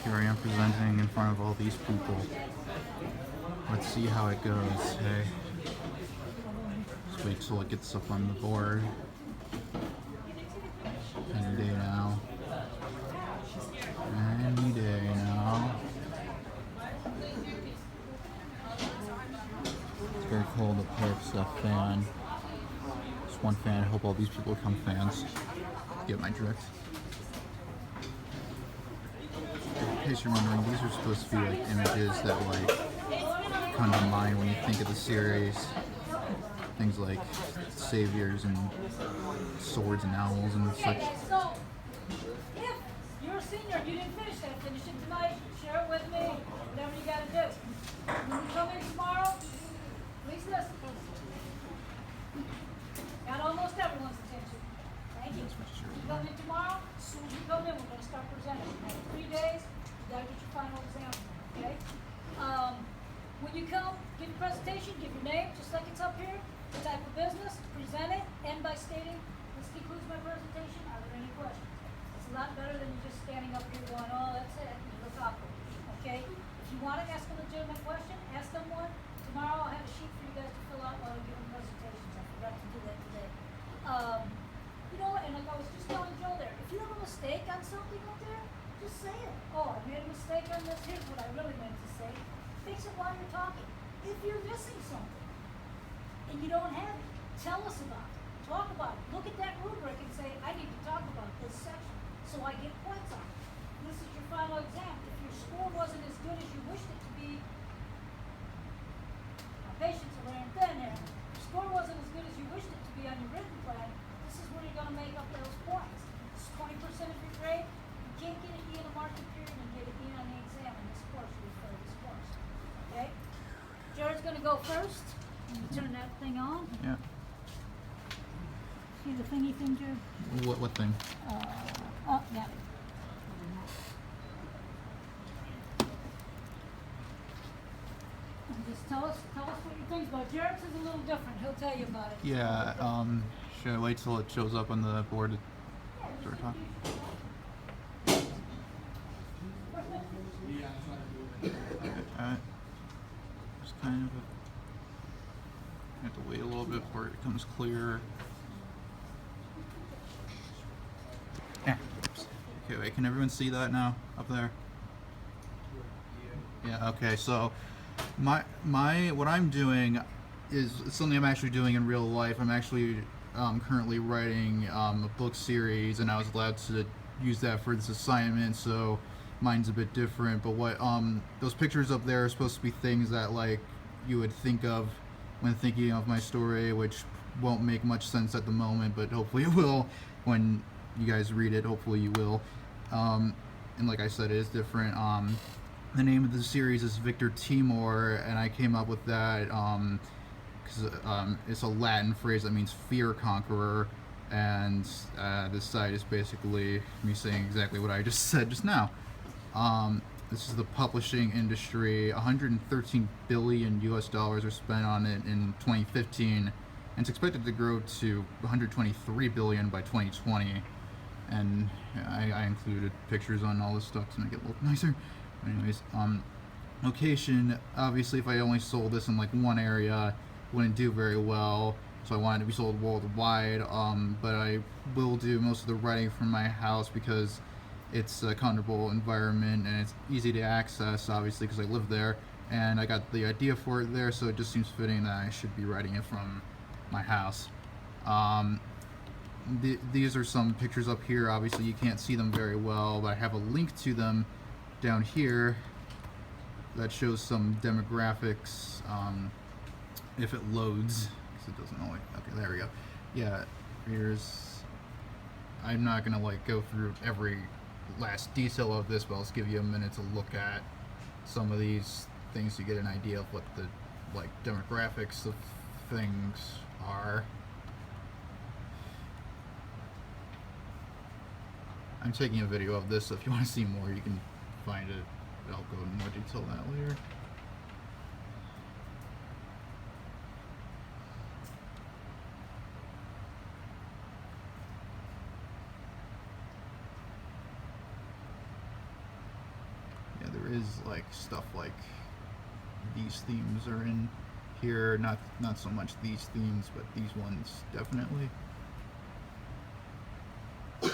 Here I am presenting in front of all these people. Let's see how it goes, hey? Just wait till it gets up on the board. Any day now. Any day now. It's very cold up here because that fan. Just one fan. I hope all these people become fans. Get my drift. In case you're wondering, these are supposed to be like images that like come to mind when you think of the series. Things like saviors and swords and owls and such. Okay, so if you're a senior, you didn't finish that, finish it tonight, share it with me, whatever you gotta do. When you come in tomorrow, please listen. Got almost everyone's attention. Thank you. You come in tomorrow, as soon as you come in, we're gonna start presenting. 3 days, you gotta get your final exam, okay? When you come, give your presentation, give your name, just like it's up here, the type of business, present it, end by stating, this concludes my presentation, are there any questions? It's a lot better than you just standing up here going, oh, that's it, and you look awkward, okay? If you want to ask a legitimate question, ask them one. Tomorrow I'll have a sheet for you guys to fill out while I'm giving presentations. I forgot to do that today. You know, and like I was just telling Joe there, if you have a mistake on something up there, just say it. Oh, I made a mistake on this, here's what I really meant to say. Fix it while you're talking. If you're missing something and you don't have it, tell us about it. Talk about it. Look at that rubric and say, I need to talk about this section so I get points on it. This is your final exam. If your score wasn't as good as you wished it to be, my patience are wearing thin here. If your score wasn't as good as you wished it to be on your written plan, this is where you're going to make up those points. This is 20% of your grade. You can't get an E in a marking period and get an E on the exam in this course. You refer to this course. Okay? Jared's going to go first. Let me turn that thing on. Yeah. See the thingy thing, Jared? What thing? Oh, got it. And just tell us what you think about it. Jared's is a little different. He'll tell you about it. Yeah, should I wait till it shows up on the board to start talking? Just kind of have to wait a little bit before it becomes clear. Yeah. Okay, wait, can everyone see that now up there? Yeah, okay, so my what I'm doing is something I'm actually doing in real life. I'm actually currently writing a book series, and I was allowed to use that for this assignment, so mine's a bit different. But what those pictures up there are supposed to be things that like you would think of when thinking of my story, which won't make much sense at the moment, but hopefully it will when you guys read it. Hopefully you will. And like I said, it is different. The name of the series is Victor Timore, and I came up with that because it's a Latin phrase that means fear conqueror, and this site is basically me saying exactly what I just said just now. This is the publishing industry. 113 billion US dollars are spent on it in 2015, and it's expected to grow to 123 billion by 2020. And I included pictures on all this stuff to make it look nicer. Anyways, location, obviously if I only sold this in like one area, it wouldn't do very well, so I wanted to be sold worldwide. But I will do most of the writing from my house because it's a comfortable environment and it's easy to access, obviously, because I live there, and I got the idea for it there, so it just seems fitting that I should be writing it from my house. These are some pictures up here. Obviously you can't see them very well, but I have a link to them down here that shows some demographics, if it loads, because it doesn't always. Okay, there we go. Yeah, here's, I'm not gonna like go through every last detail of this, but I'll just give you a minute to look at some of these things to get an idea of what the like demographics of things are. I'm taking a video of this, so if you want to see more, you can find it. I'll go in more detail on that later. is like stuff like these themes are in here. Not so much these themes, but these ones definitely. Yeah,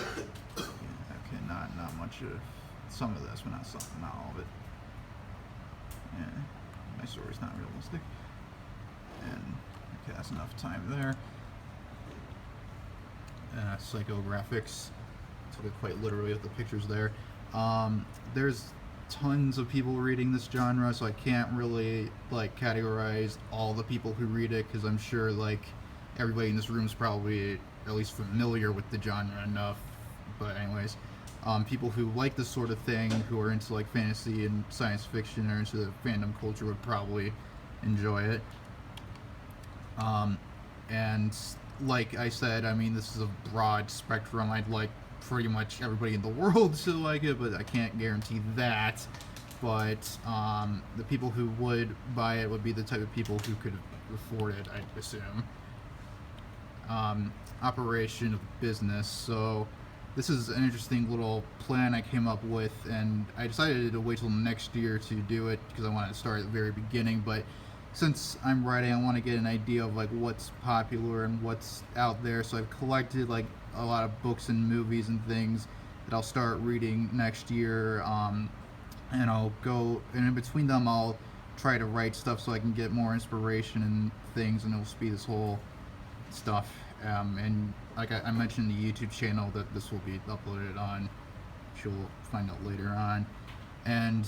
okay, not much of some of this, but not all of it. Yeah, my story's not realistic. And okay, that's enough time there. Psychographics, took it quite literally with the pictures there. There's tons of people reading this genre, so I can't really like categorize all the people who read it, because I'm sure like everybody in this room is probably at least familiar with the genre enough. But anyways, people who like this sort of thing, who are into like fantasy and science fiction or into the fandom culture, would probably enjoy it. And like I said, I mean, this is a broad spectrum. I'd like pretty much everybody in the world to like it, but I can't guarantee that. But the people who would buy it would be the type of people who could afford it, I'd assume. Operation of business. So this is an interesting little plan I came up with, and I decided to wait till next year to do it because I wanted to start at the very beginning. But since I'm writing, I want to get an idea of like what's popular and what's out there. So I've collected like a lot of books and movies and things that I'll start reading next year. And I'll go, and in between them, I'll try to write stuff so I can get more inspiration and things, and it'll speed this whole stuff. And like I mentioned, the YouTube channel that this will be uploaded on, which you'll find out later on. And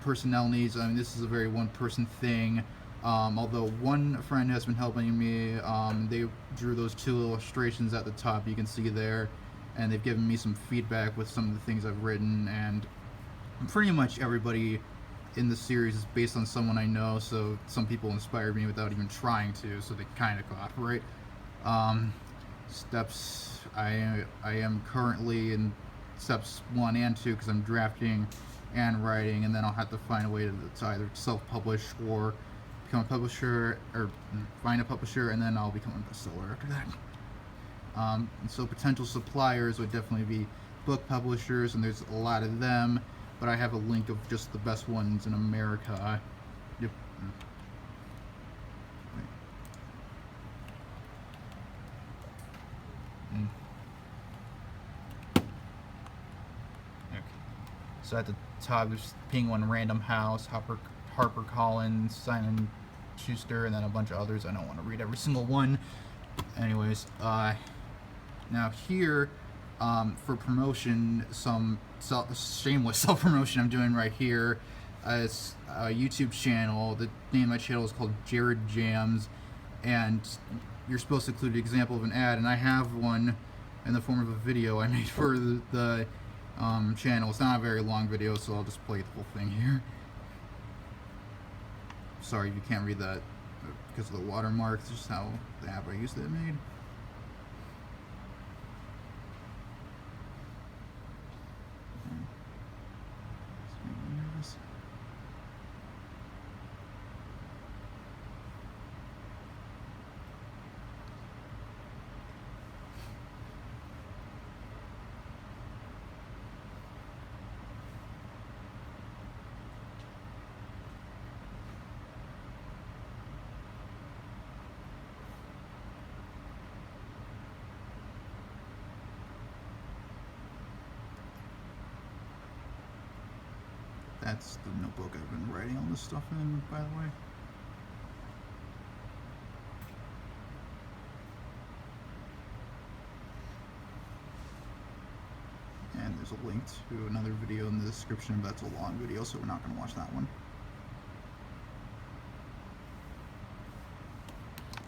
personnel needs, I mean, this is a very one-person thing. Although one friend has been helping me, they drew those 2 illustrations at the top you can see there, and they've given me some feedback with some of the things I've written, and pretty much everybody in the series is based on someone I know, so some people inspired me without even trying to, so they kind of cooperate. Steps, I am currently in steps 1 and 2 because I'm drafting and writing, and then I'll have to find a way to either self-publish or become a publisher, or find a publisher, and then I'll become a bestseller after that. And so potential suppliers would definitely be book publishers, and there's a lot of them, but I have a link of just the best ones in America. Yep. Okay. So at the top, there's Penguin Random House, Harper Collins, Simon Schuster, and then a bunch of others. I don't want to read every single one. Anyways, now here, for promotion, some shameless self-promotion I'm doing right here. It's a YouTube channel. The name of my channel is called Jared Jams, and you're supposed to include an example of an ad, and I have one in the form of a video I made for the channel. It's not a very long video, so I'll just play the whole thing here. Sorry if you can't read that because of the watermark. It's just how the app I used it made. That's the notebook I've been writing all this stuff in, by the way. And there's a link to another video in the description, but that's a long video, so we're not going to watch that one.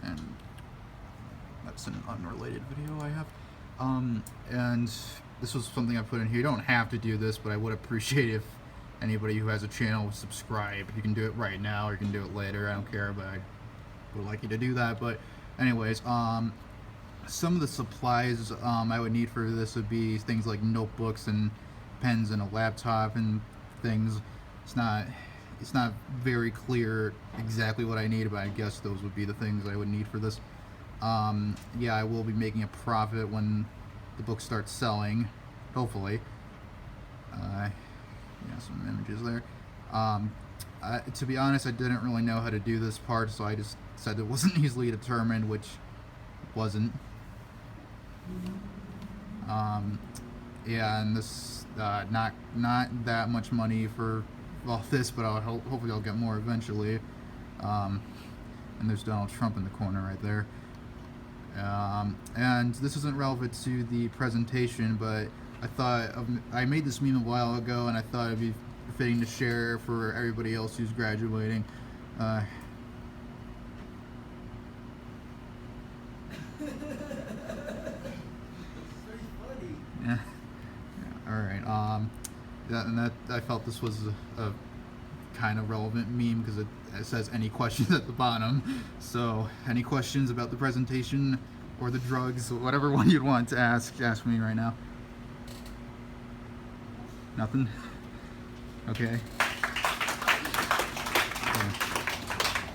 And that's an unrelated video I have. And this was something I put in here. You don't have to do this, but I would appreciate if anybody who has a channel would subscribe. You can do it right now, or you can do it later. I don't care, but I would like you to do that. But anyways, some of the supplies I would need for this would be things like notebooks and pens and a laptop and things. It's not very clear exactly what I need, but I guess those would be the things I would need for this. Yeah, I will be making a profit when the book starts selling, hopefully. Yeah, some images there. To be honest, I didn't really know how to do this part, so I just said it wasn't easily determined, which wasn't. Yeah, and this not that much money for all this, but hopefully I'll get more eventually. And there's Donald Trump in the corner right there. And this isn't relevant to the presentation, but I made this meme a while ago, and I thought it'd be fitting to share for everybody else who's graduating. Yeah. All right. That I felt this was a kind of relevant meme because it says any questions at the bottom. So any questions about the presentation or the drugs, whatever one you'd want to ask me right now. Nothing? Okay.